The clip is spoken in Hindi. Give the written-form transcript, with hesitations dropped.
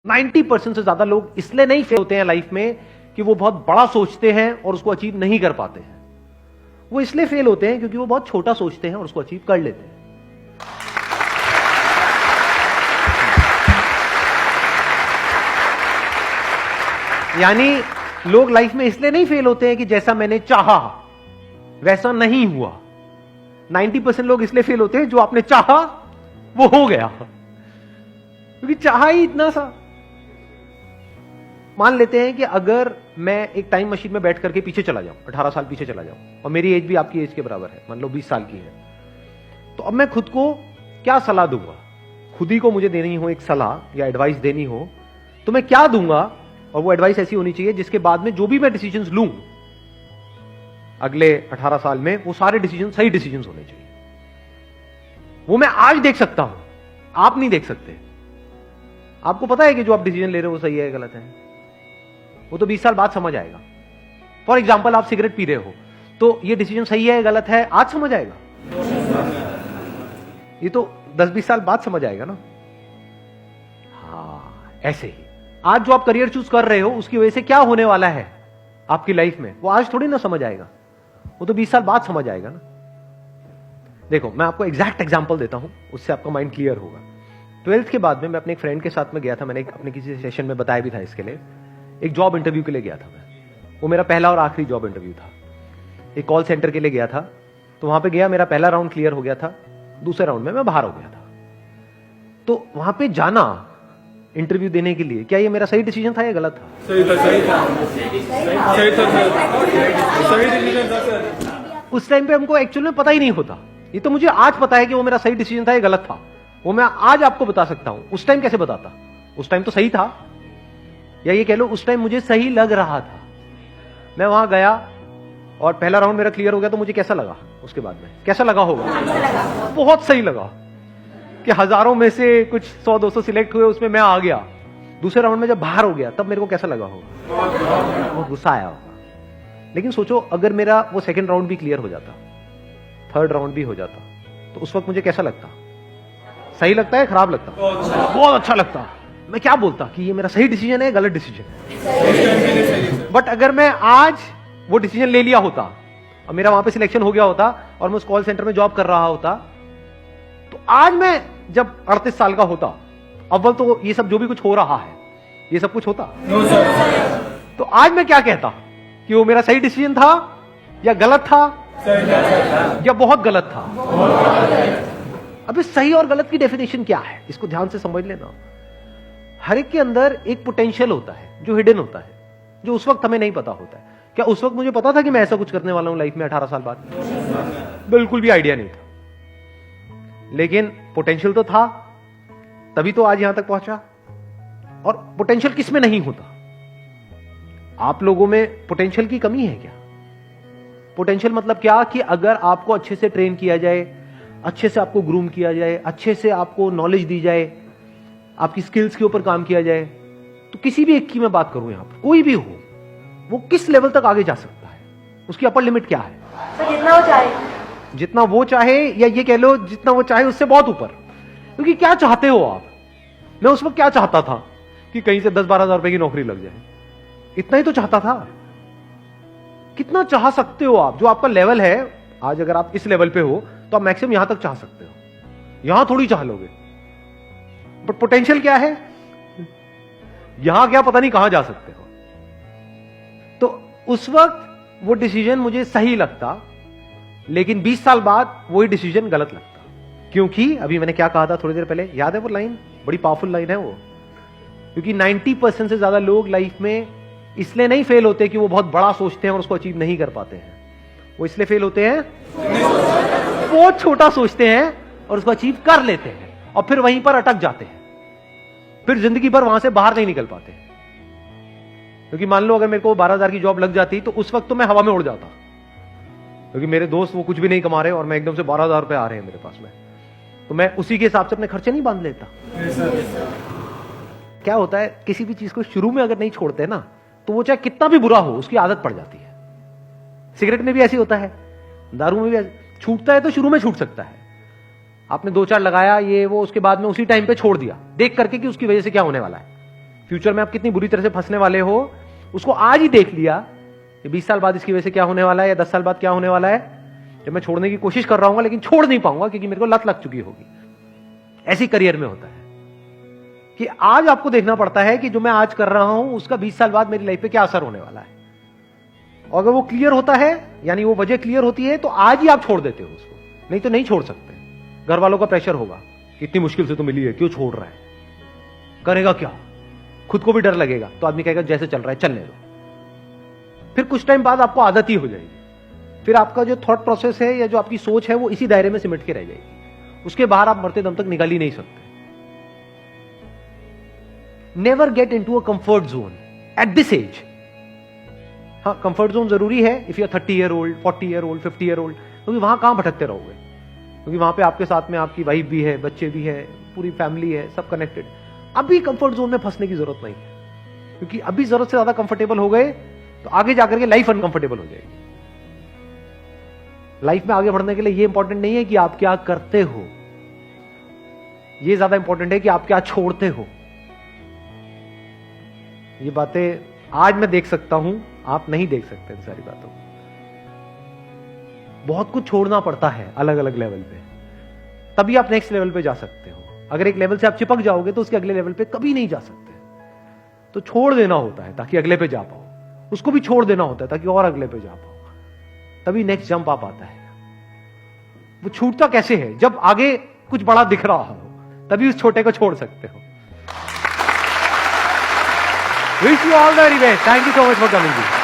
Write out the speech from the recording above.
90% से ज्यादा लोग इसलिए नहीं फेल होते हैं लाइफ में कि वो बहुत बड़ा सोचते हैं और उसको अचीव नहीं कर पाते हैं। वो इसलिए फेल होते हैं क्योंकि वो बहुत छोटा सोचते हैं और उसको अचीव कर लेते हैं। यानी लोग लाइफ में इसलिए नहीं फेल होते हैं कि जैसा मैंने चाहा वैसा नहीं हुआ। 90% लोग इसलिए फेल होते हैं जो आपने चाहा वो हो गया, क्योंकि चाहा ही इतना सा। मान लेते हैं कि अगर मैं एक टाइम मशीन में बैठ करके पीछे चला जाऊं, 18 साल पीछे चला जाऊं, और मेरी एज भी आपकी एज के बराबर है, मान लो 20 साल की है, तो अब मैं खुद को क्या सलाह दूंगा? खुद ही को मुझे देनी हो एक सलाह या एडवाइस देनी हो तो मैं क्या दूंगा? और वो एडवाइस ऐसी होनी चाहिए जिसके बाद में जो भी मैं डिसीजंस लूं अगले 18 साल में, वो सारे डिसीजन सही डिसीजंस होने चाहिए। वो मैं आज देख सकता हूं, आप नहीं देख सकते। आपको पता है कि जो आप डिसीजन ले रहे हो वो सही है गलत है, वो तो 20 साल बाद समझ आएगा। फॉर एग्जाम्पल, आप सिगरेट पी रहे हो तो ये डिसीजन सही है गलत है आज समझ आएगा, ये तो 10-20 साल बाद समझ आएगा ना। हाँ, ऐसे ही आज जो आप करियर चूज कर रहे हो उसकी वजह से क्या होने वाला है आपकी लाइफ में, वो आज थोड़ी ना समझ आएगा, वो तो 20 साल बाद समझ आएगा ना। देखो, मैं आपको एग्जैक्ट एग्जांपल देता हूं, उससे आपका माइंड क्लियर होगा। 12th के बाद में मैं अपने एक फ्रेंड के साथ में गया था, मैंने अपने किसी सेशन में बताया भी था इसके लिए। एक जॉब इंटरव्यू के लिए गया था मैं, वो मेरा पहला और आखिरी जॉब इंटरव्यू था। एक कॉल सेंटर के लिए गया था, तो वहां पे गया, मेरा पहला राउंड क्लियर हो गया था, दूसरे राउंड में मैं बाहर हो गया था। तो वहां पे जाना इंटरव्यू देने के लिए, क्या ये मेरा सही डिसीजन था या गलत था? सही था, सही था, सही था, सही डिसीजन था सर। उस टाइम पे हमको एक्चुअल में पता ही नहीं होता। ये तो मुझे आज पता है कि वो मेरा सही डिसीजन था या गलत था, वो मैं आज आपको बता सकता हूं। उस टाइम कैसे बताता? उस टाइम तो सही था, या ये कह लो उस टाइम मुझे सही लग रहा था। मैं वहां गया और पहला राउंड मेरा क्लियर हो गया, तो मुझे कैसा लगा? उसके बाद में कैसा लगा होगा? बहुत सही लगा कि हजारों में से कुछ 100-200 सिलेक्ट हुए, उसमें मैं आ गया। दूसरे राउंड में जब बाहर हो गया तब मेरे को कैसा लगा होगा? बहुत गुस्सा आया होगा। लेकिन सोचो, अगर मेरा वो सेकंड राउंड भी क्लियर हो जाता, थर्ड राउंड भी हो जाता, तो उस वक्त मुझे कैसा लगता? सही लगता है खराब लगता? बहुत अच्छा लगता। मैं क्या बोलता कि ये मेरा सही डिसीजन है गलत डिसीजन है। बट अगर मैं आज वो डिसीजन ले लिया होता और मेरा वहां पे सिलेक्शन हो गया होता और मैं उस कॉल सेंटर में जॉब कर रहा होता, तो आज मैं जब 38 साल का होता, अव्वल तो ये सब जो भी कुछ हो रहा है ये सब कुछ होता, तो आज मैं क्या कहता कि वो मेरा सही डिसीजन था या गलत था, या बहुत गलत था। अभी सही और गलत की डेफिनेशन क्या है, इसको ध्यान से समझ लेना। हर एक के अंदर एक पोटेंशियल होता है जो हिडन होता है, जो उस वक्त हमें नहीं पता होता है। क्या उस वक्त मुझे पता था कि मैं ऐसा कुछ करने वाला हूं लाइफ में 18 साल बाद? बिल्कुल भी आइडिया नहीं था, लेकिन पोटेंशियल तो था, तभी तो आज यहां तक पहुंचा। और पोटेंशियल किस में नहीं होता? आप लोगों में पोटेंशियल की कमी है क्या? पोटेंशियल मतलब क्या कि अगर आपको अच्छे से ट्रेन किया जाए, अच्छे से आपको ग्रूम किया जाए, अच्छे से आपको नॉलेज दी जाए, आपकी स्किल्स के ऊपर काम किया जाए, तो किसी भी एक की मैं बात करूं, यहां पर कोई भी हो, वो किस लेवल तक आगे जा सकता है? उसकी अपर लिमिट क्या है? तो जितना वो चाहे, जितना वो चाहे, या ये कह लो जितना वो चाहे उससे बहुत ऊपर। क्योंकि क्या चाहते हो आप? मैं उस वक्त क्या चाहता था कि कहीं से 10-12 हजार रुपए की नौकरी लग जाए, इतना ही तो चाहता था। कितना चाह सकते हो आप? जो आपका लेवल है आज, अगर आप इस लेवल पे हो तो आप मैक्सिमम यहां तक चाह सकते हो, यहां थोड़ी चाह लोगे। बट पोटेंशियल क्या है? यहां क्या पता नहीं कहां जा सकते हो। तो उस वक्त वो डिसीजन मुझे सही लगता, लेकिन 20 साल बाद वही डिसीजन गलत लगता। क्योंकि अभी मैंने क्या कहा था थोड़ी देर पहले, याद है वो लाइन? बड़ी पावरफुल लाइन है वो। क्योंकि 90% से ज्यादा लोग लाइफ में इसलिए नहीं फेल होते कि वो बहुत बड़ा सोचते हैं और उसको अचीव नहीं कर पाते हैं। वो इसलिए फेल होते हैं बहुत छोटा सोचते हैं और उसको अचीव कर लेते हैं, और फिर वहीं पर अटक जाते हैं, फिर जिंदगी भर वहां से बाहर नहीं निकल पाते। क्योंकि मान लो अगर मेरे को 12,000 की जॉब लग जाती तो उस वक्त तो मैं हवा में उड़ जाता, क्योंकि मेरे दोस्त वो कुछ भी नहीं कमा रहे और मैं एकदम से 12,000 रुपए आ रहे हैं मेरे पास में, तो मैं उसी के हिसाब से अपने खर्चे नहीं बांध लेता। क्या होता है, किसी भी चीज को शुरू में अगर नहीं छोड़ते ना, तो वो चाहे कितना भी बुरा हो उसकी आदत पड़ जाती है। सिगरेट में भी ऐसी होता है, दारू में भी छूटता है तो शुरू में छूट सकता है, आपने 2-4 लगाया ये वो, उसके बाद में उसी टाइम पे छोड़ दिया देख करके कि उसकी वजह से क्या होने वाला है, फ्यूचर में आप कितनी बुरी तरह से फंसने वाले हो उसको आज ही देख लिया कि 20 साल बाद इसकी वजह से क्या होने वाला है या 10 साल बाद क्या होने वाला है, जब मैं छोड़ने की कोशिश कर रहा हूं लेकिन छोड़ नहीं पाऊंगा क्योंकि मेरे को लत लग चुकी होगी। ऐसी करियर में होता है कि आज आपको देखना पड़ता है कि जो मैं आज कर रहा हूं उसका 20 साल बाद मेरी लाइफ पे क्या असर होने वाला है। और अगर वो क्लियर होता है, यानी वो वजह क्लियर होती है, तो आज ही आप छोड़ देते हो उसको, नहीं तो नहीं छोड़ सकते। घर वालों का प्रेशर होगा, इतनी मुश्किल से तो मिली है, क्यों छोड़ रहा है, करेगा क्या, खुद को भी डर लगेगा, तो आदमी कहेगा जैसे चल रहा है चलने दो। फिर कुछ टाइम बाद आपको आदत ही हो जाएगी, फिर आपका जो थॉट प्रोसेस है या जो आपकी सोच है वो इसी दायरे में सिमट के रह जाएगी, उसके बाहर आप मरते दम तक निकल ही नहीं सकते। Never get into a comfort zone at this age. हाँ, कंफर्ट जोन जरूरी है if you are 30 year old, 40 year old, 50 year old, क्योंकि वहां कहां भटकते रहोगे, क्योंकि वहां पे आपके साथ में आपकी वाइफ भी है, बच्चे भी है, पूरी फैमिली है, सब कनेक्टेड। अभी कंफर्ट जोन में फंसने की जरूरत नहीं है, क्योंकि अभी जरूरत से ज्यादा कंफर्टेबल हो गए तो आगे जाकर के लाइफ अनकंफर्टेबल हो जाएगी। लाइफ में आगे बढ़ने के लिए ये इंपॉर्टेंट नहीं है कि आप क्या करते हो, ये ज्यादा इंपॉर्टेंट है कि आप क्या छोड़ते हो। ये बातें आज मैं देख सकता हूं, आप नहीं देख सकते इन सारी बातों को। बहुत कुछ छोड़ना पड़ता है अलग अलग लेवल पे, तभी आप नेक्स्ट लेवल पे जा सकते हो। अगर एक लेवल से आप चिपक जाओगे तो उसके अगले लेवल पे कभी नहीं जा सकते। तो छोड़ देना होता है ताकि अगले पे जा पाओ, उसको भी छोड़ देना होता है ताकि और अगले पे जा पाओ, तभी नेक्स्ट जंप आप आता है। वो छूटता कैसे है, जब आगे कुछ बड़ा दिख रहा हो तभी उस छोटे को छोड़ सकते हो। Wish you all the very best, thank you so much for coming.